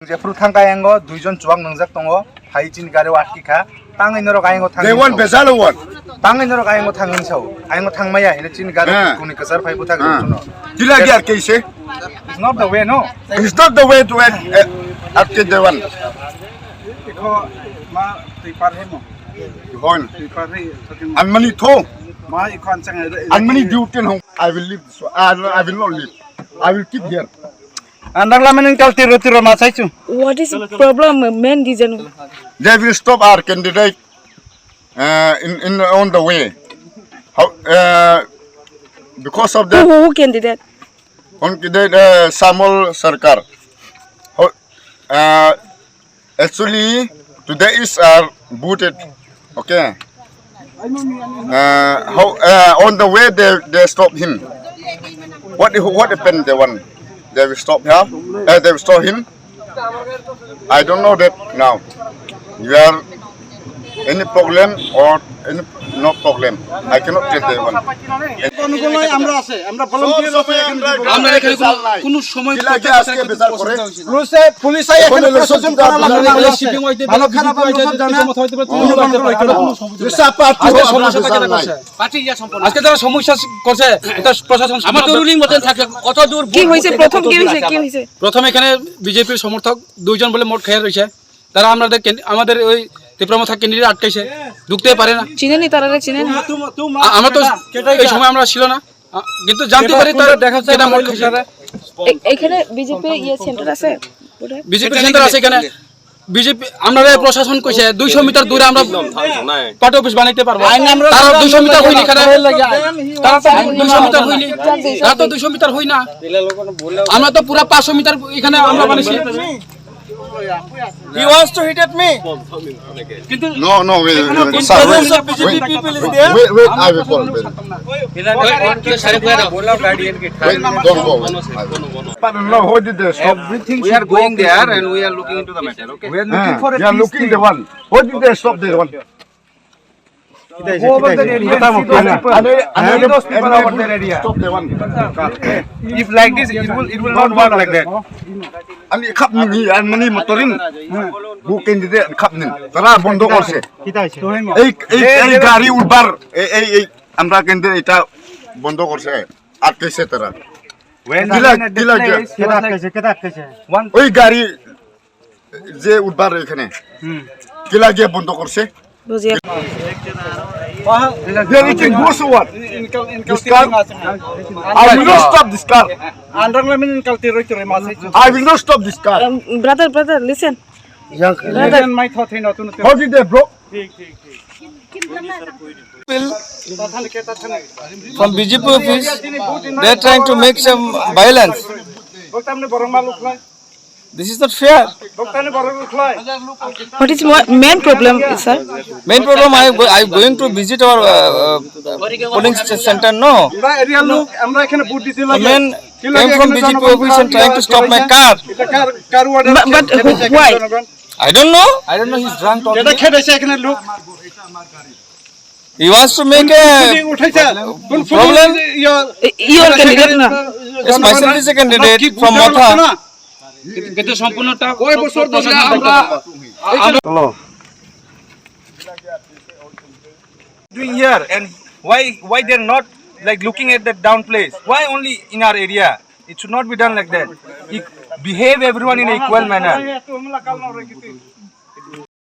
Jepru thangkai ango duijon chuang nangjak tongo haijin gari watkika tangai norok aingo thang. They want besalo one. Tangai norok aingo thangin sau. Aingo thangmaya ine chin gari kuni kasar phai buthak juno. Dila gyar kaise? It's not the way, no. It's not the way to after the one. Iko ma TIPRA hemo. Hon. TIPRA Anmani tho. ma iko anchang. Anmani duty hong. I will leave. I will not leave. I will keep here. What is the problem, main reason? They will stop our candidate in on the way. How? Because of that. Who candidate? On candidate Shyamal Sarkar. Actually, today is our booted. Okay. On the way they stop him. What happened? They will stop him. They will stop him. I don't know that now. You are any problem or any no problem? I cannot tell that one. প্রথম এখানে বিজেপির সমর্থক দুইজন বলে মোট খেয়ে রয়েছে তারা আমাদের ওই TIPRA Motha ক্যান্ডিডেট আটকাইছে ঢুকতে পারে না চিনেনি তারা চিনেন আমরা তো এই সময় আমরা ছিল না কিন্তু জানতে পারি তারা দেখাচ্ছে এটা মোট খাইছে এখানে বিজেপি সেন্টার আছে বিজেপি সেন্টার আছে এখানে বিজেপি আমাদের প্রশাসন কইছে 200 মিটার দূরে আমরা পার্টি অফিস বানাইতে পারবো তারা 200 মিটার হইনি এখানে তারা 200 মিটার হইনি তারা তো 200 মিটার হই না আমরা তো পুরো 500 মিটার এখানে আমরা বানাইছি He wants to hit at me. No, wait. Wait, I will call. Don't go. But no, what did they stop? We are going there and we are looking into the matter. Okay. We are looking for a. They are looking the one. What did they stop the one? Go over the area. Those people over the area. Stop the one. If like this, it will not work like that. আমি খাপ নি আর মানে মোটরিন বু candidate খাপ নিন তারা বন্ধ করছে এই গাড়ি উঠবার এই আমরা ক্যান্ডিডেট এটা বন্ধ করছে আটকেছে তারা ওই গাড়ি যে উঠবার এখানে কিলা গিয়ে বন্ধ করছে I will not stop this car. I will not stop this car. Brother, listen. Brother. How did they broke? From BJP office, they are trying to make some violence. This is not fair. What is main problem, sir? Main problem, I am going to visit our polling center. No, the man came from BJP office and trying to stop my car. But why? I don't know. He's drunk. He wants to make a problem. You are candidate now. Yes, myself is a candidate from Motha. কিন্তু সম্পূর্ণটা Doing here and why they're not like looking at that down place? Why only in our area? It should not be done like that. Behave everyone in an equal manner.